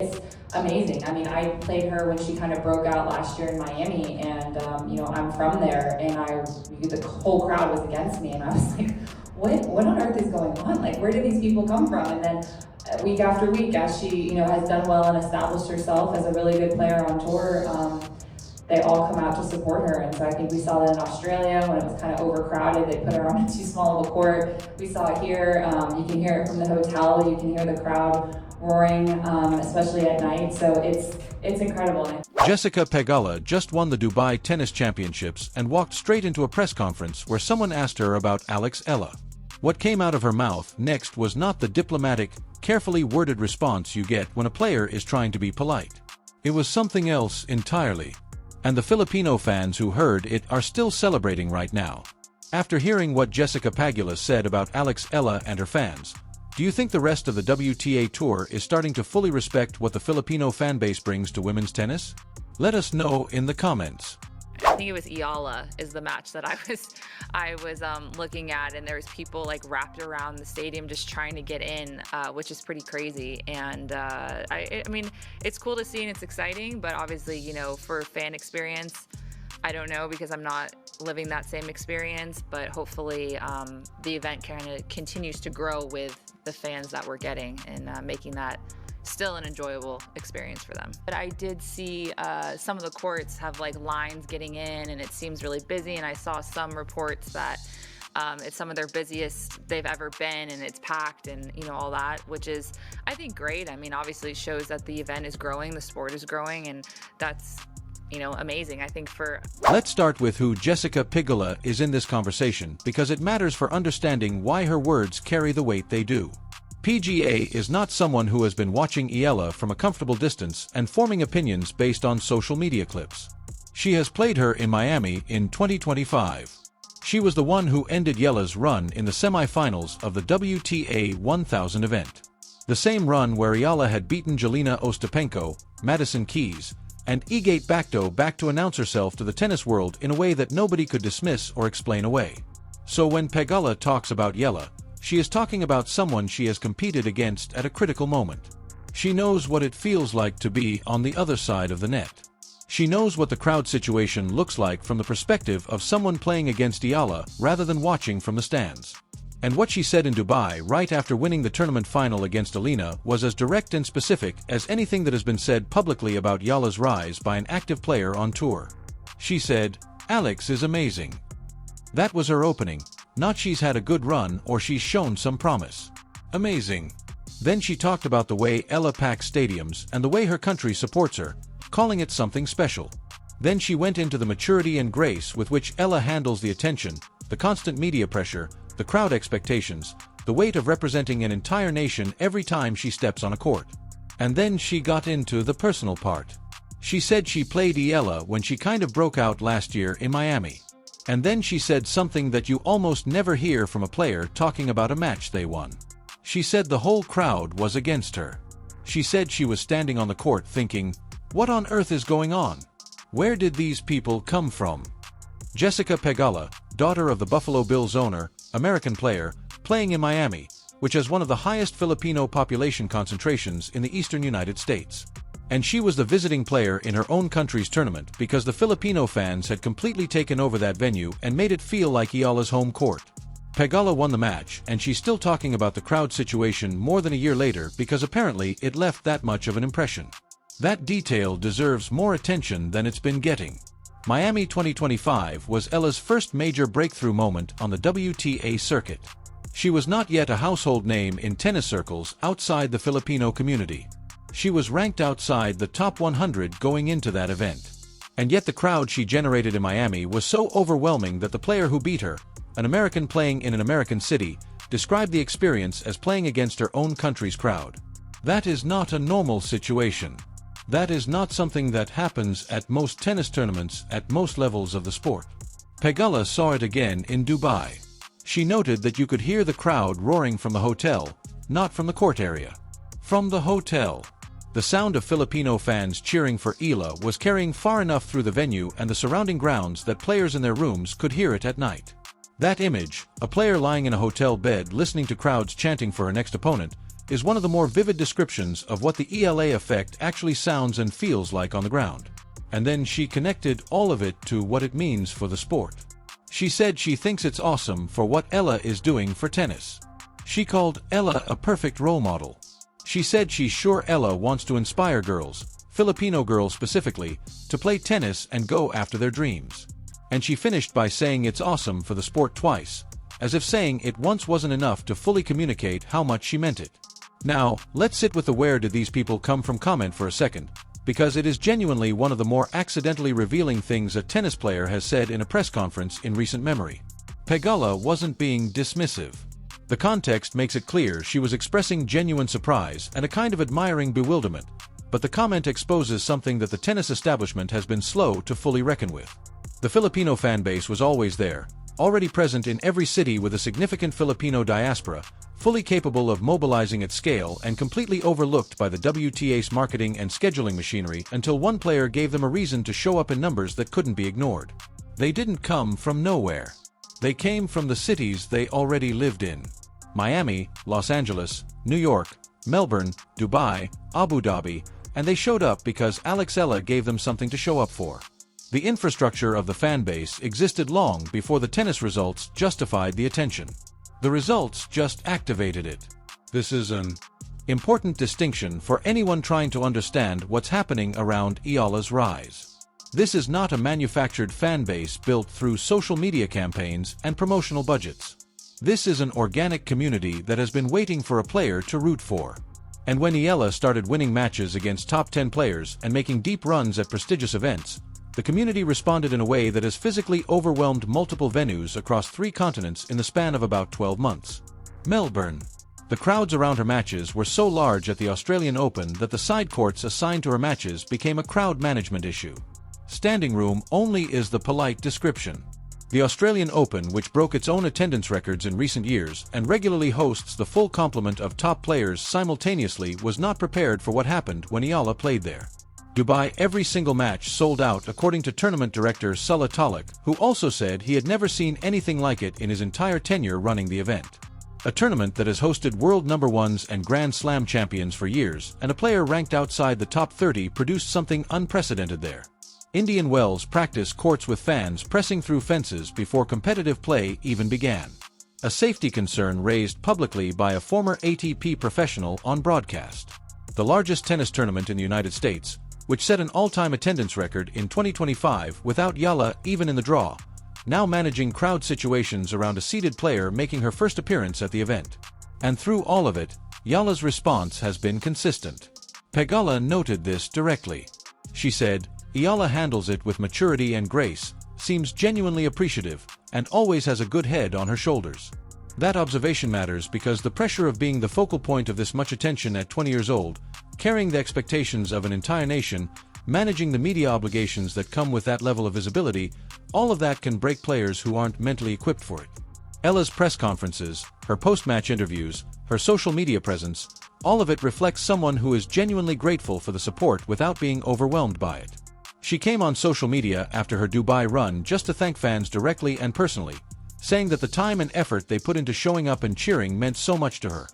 It's amazing. I mean, I played her when she kind of broke out last year in Miami, and I'm from there, and the whole crowd was against me, and I was like, what on earth is going on? Like, where do these people come from? And then week after week, as she, has done well and established herself as a really good player on tour, they all come out to support her. And so I think we saw that in Australia when it was kind of overcrowded. They put her on too small of a court. We saw it here. You can hear it from the hotel. You can hear the crowd roaring, especially at night. So it's incredible. Jessica Pegula just won the Dubai Tennis Championships and walked straight into a press conference where someone asked her about Eala. What came out of her mouth next was not the diplomatic, carefully worded response you get when a player is trying to be polite. It was something else entirely. And the Filipino fans who heard it are still celebrating right now. After hearing what Jessica Pegula said about Eala and her fans, do you think the rest of the WTA Tour is starting to fully respect what the Filipino fanbase brings to women's tennis? Let us know in the comments. I think it was Eala is the match that I was looking at, and there was people like wrapped around the stadium just trying to get in, which is pretty crazy. And I mean, it's cool to see and it's exciting, but obviously, for fan experience, I don't know, because I'm not living that same experience. But hopefully, the event kind of continues to grow with the fans that we're getting and making that still an enjoyable experience for them. But I did see some of the courts have like lines getting in, and it seems really busy, and I saw some reports that it's some of their busiest they've ever been, and it's packed, and all that, which is, I think, great. I mean, obviously it shows that the event is growing, the sport is growing, and that's amazing, I think. Let's start with who Jessica Pegula is in this conversation, because it matters for understanding why her words carry the weight they do. PGA is not someone who has been watching Eala from a comfortable distance and forming opinions based on social media clips. She has played her in Miami in 2025. She was the one who ended Eala's run in the semifinals of the WTA 1000 event. The same run where Eala had beaten Jelena Ostapenko, Madison Keys, and Iga Świątek back to announce herself to the tennis world in a way that nobody could dismiss or explain away. So when Pegula talks about Eala, she is talking about someone she has competed against at a critical moment. She knows what it feels like to be on the other side of the net. She knows what the crowd situation looks like from the perspective of someone playing against Eala rather than watching from the stands. And what she said in Dubai right after winning the tournament final against Aryna was as direct and specific as anything that has been said publicly about Eala's rise by an active player on tour. She said, "Alex is amazing." That was her opening. Not she's had a good run or she's shown some promise. Amazing. Then she talked about the way Eala packs stadiums and the way her country supports her, calling it something special. Then she went into the maturity and grace with which Eala handles the attention, the constant media pressure, the crowd expectations, the weight of representing an entire nation every time she steps on a court. And then she got into the personal part. She said she played Eala when she kind of broke out last year in Miami. And then she said something that you almost never hear from a player talking about a match they won. She said the whole crowd was against her. She said she was standing on the court thinking, what on earth is going on? Where did these people come from? Jessica Pegula, daughter of the Buffalo Bills owner, American player, playing in Miami, which has one of the highest Filipino population concentrations in the eastern United States. And she was the visiting player in her own country's tournament because the Filipino fans had completely taken over that venue and made it feel like Eala's home court. Pegula won the match, and she's still talking about the crowd situation more than a year later because apparently it left that much of an impression. That detail deserves more attention than it's been getting. Miami 2025 was Eala's first major breakthrough moment on the WTA circuit. She was not yet a household name in tennis circles outside the Filipino community. She was ranked outside the top 100 going into that event. And yet the crowd she generated in Miami was so overwhelming that the player who beat her, an American playing in an American city, described the experience as playing against her own country's crowd. That is not a normal situation. That is not something that happens at most tennis tournaments at most levels of the sport. Pegula saw it again in Dubai. She noted that you could hear the crowd roaring from the hotel, not from the court area. From the hotel. The sound of Filipino fans cheering for Eala was carrying far enough through the venue and the surrounding grounds that players in their rooms could hear it at night. That image, a player lying in a hotel bed listening to crowds chanting for her next opponent, is one of the more vivid descriptions of what the ELA effect actually sounds and feels like on the ground. And then she connected all of it to what it means for the sport. She said she thinks it's awesome for what Eala is doing for tennis. She called Eala a perfect role model. She said she's sure Eala wants to inspire girls, Filipino girls specifically, to play tennis and go after their dreams. And she finished by saying it's awesome for the sport twice, as if saying it once wasn't enough to fully communicate how much she meant it. Now, let's sit with the "where did these people come from" comment for a second, because it is genuinely one of the more accidentally revealing things a tennis player has said in a press conference in recent memory. Pegula wasn't being dismissive. The context makes it clear she was expressing genuine surprise and a kind of admiring bewilderment, but the comment exposes something that the tennis establishment has been slow to fully reckon with. The Filipino fanbase was always there, already present in every city with a significant Filipino diaspora, fully capable of mobilizing at scale and completely overlooked by the WTA's marketing and scheduling machinery until one player gave them a reason to show up in numbers that couldn't be ignored. They didn't come from nowhere. They came from the cities they already lived in: Miami, Los Angeles, New York, Melbourne, Dubai, Abu Dhabi, and they showed up because Eala gave them something to show up for. The infrastructure of the fan base existed long before the tennis results justified the attention. The results just activated it. This is an important distinction for anyone trying to understand what's happening around Eala's rise. This is not a manufactured fan base built through social media campaigns and promotional budgets. This is an organic community that has been waiting for a player to root for. And when Eala started winning matches against top 10 players and making deep runs at prestigious events, the community responded in a way that has physically overwhelmed multiple venues across 3 continents in the span of about 12 months. Melbourne. The crowds around her matches were so large at the Australian Open that the side courts assigned to her matches became a crowd management issue. Standing room only is the polite description. The Australian Open, which broke its own attendance records in recent years and regularly hosts the full complement of top players simultaneously, was not prepared for what happened when Eala played there. Dubai, every single match sold out, according to tournament director Salah Talik, who also said he had never seen anything like it in his entire tenure running the event. A tournament that has hosted world number ones and Grand Slam champions for years, and a player ranked outside the top 30 produced something unprecedented there. Indian Wells practice courts with fans pressing through fences before competitive play even began. A safety concern raised publicly by a former ATP professional on broadcast. The largest tennis tournament in the United States, which set an all-time attendance record in 2025 without Eala even in the draw, now managing crowd situations around a seeded player making her first appearance at the event. And through all of it, Eala's response has been consistent. Pegula noted this directly. She said, "Eala handles it with maturity and grace, seems genuinely appreciative, and always has a good head on her shoulders." That observation matters because the pressure of being the focal point of this much attention at 20 years old, carrying the expectations of an entire nation, managing the media obligations that come with that level of visibility, all of that can break players who aren't mentally equipped for it. Eala's press conferences, her post-match interviews, her social media presence, all of it reflects someone who is genuinely grateful for the support without being overwhelmed by it. She came on social media after her Dubai run just to thank fans directly and personally, saying that the time and effort they put into showing up and cheering meant so much to her.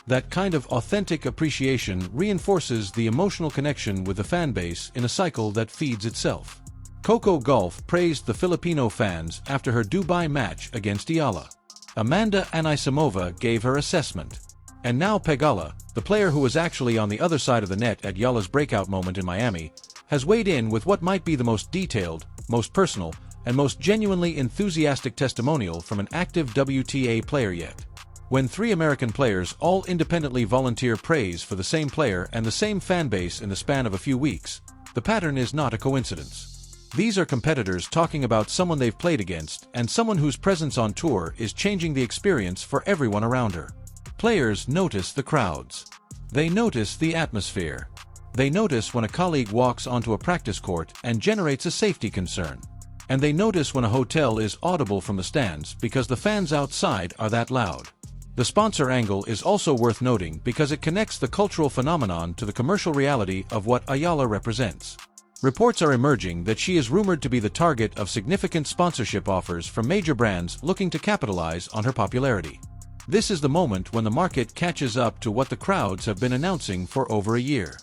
That kind of authentic appreciation reinforces the emotional connection with the fan base in a cycle that feeds itself. Coco Gauff praised the Filipino fans after her Dubai match against Eala. Amanda Anisimova gave her assessment. And now Pegula, the player who was actually on the other side of the net at Eala's breakout moment in Miami, has weighed in with what might be the most detailed, most personal, and most genuinely enthusiastic testimonial from an active WTA player yet. When 3 American players all independently volunteer praise for the same player and the same fan base in the span of a few weeks, the pattern is not a coincidence. These are competitors talking about someone they've played against and someone whose presence on tour is changing the experience for everyone around her. Players notice the crowds. They notice the atmosphere. They notice when a colleague walks onto a practice court and generates a safety concern. And they notice when a hotel is audible from the stands because the fans outside are that loud. The sponsor angle is also worth noting because it connects the cultural phenomenon to the commercial reality of what Eala represents. Reports are emerging that she is rumored to be the target of significant sponsorship offers from major brands looking to capitalize on her popularity. This is the moment when the market catches up to what the crowds have been announcing for over a year.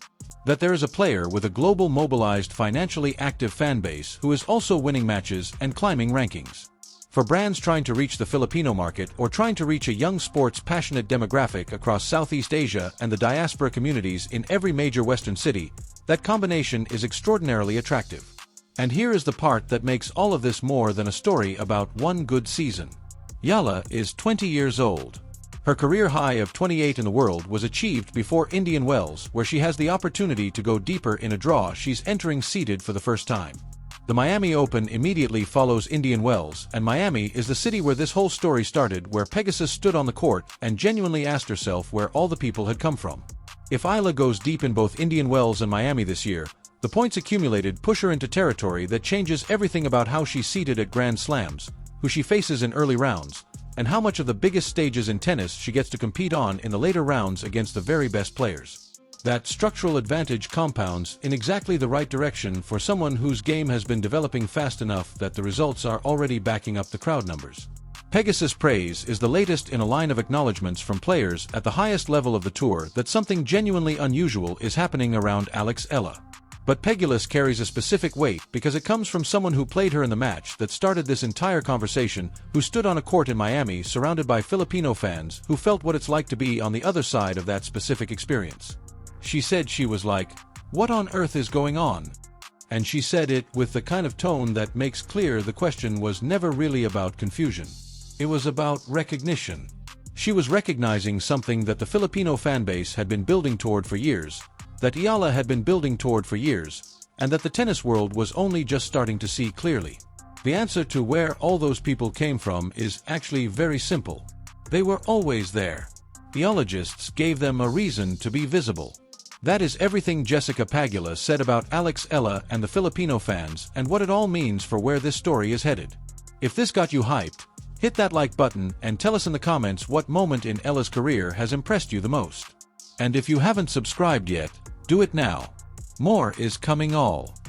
That there is a player with a global mobilized financially active fan base who is also winning matches and climbing rankings. For brands trying to reach the Filipino market or trying to reach a young sports-passionate demographic across Southeast Asia and the diaspora communities in every major Western city, that combination is extraordinarily attractive. And here is the part that makes all of this more than a story about one good season. Eala is 20 years old. Her career high of 28 in the world was achieved before Indian Wells, where she has the opportunity to go deeper in a draw she's entering seeded for the first time. The Miami Open immediately follows Indian Wells, and Miami is the city where this whole story started, where Pegasus stood on the court and genuinely asked herself where all the people had come from. If Eala goes deep in both Indian Wells and Miami this year, the points accumulated push her into territory that changes everything about how she's seated at Grand Slams, who she faces in early rounds, and how much of the biggest stages in tennis she gets to compete on in the later rounds against the very best players. That structural advantage compounds in exactly the right direction for someone whose game has been developing fast enough that the results are already backing up the crowd numbers. Pegasus praise is the latest in a line of acknowledgments from players at the highest level of the tour that something genuinely unusual is happening around Eala. But Pegula carries a specific weight because it comes from someone who played her in the match that started this entire conversation, who stood on a court in Miami surrounded by Filipino fans who felt what it's like to be on the other side of that specific experience. She said she was like, "What on earth is going on?" And she said it with the kind of tone that makes clear the question was never really about confusion. It was about recognition. She was recognizing something that the Filipino fanbase had been building toward for years, that Eala had been building toward for years, and that the tennis world was only just starting to see clearly. The answer to where all those people came from is actually very simple. They were always there. Eologists gave them a reason to be visible. That is everything Jessica Pegula said about Eala and the Filipino fans and what it all means for where this story is headed. If this got you hyped, hit that like button and tell us in the comments what moment in Eala's career has impressed you the most. And if you haven't subscribed yet, do it now. More is coming all.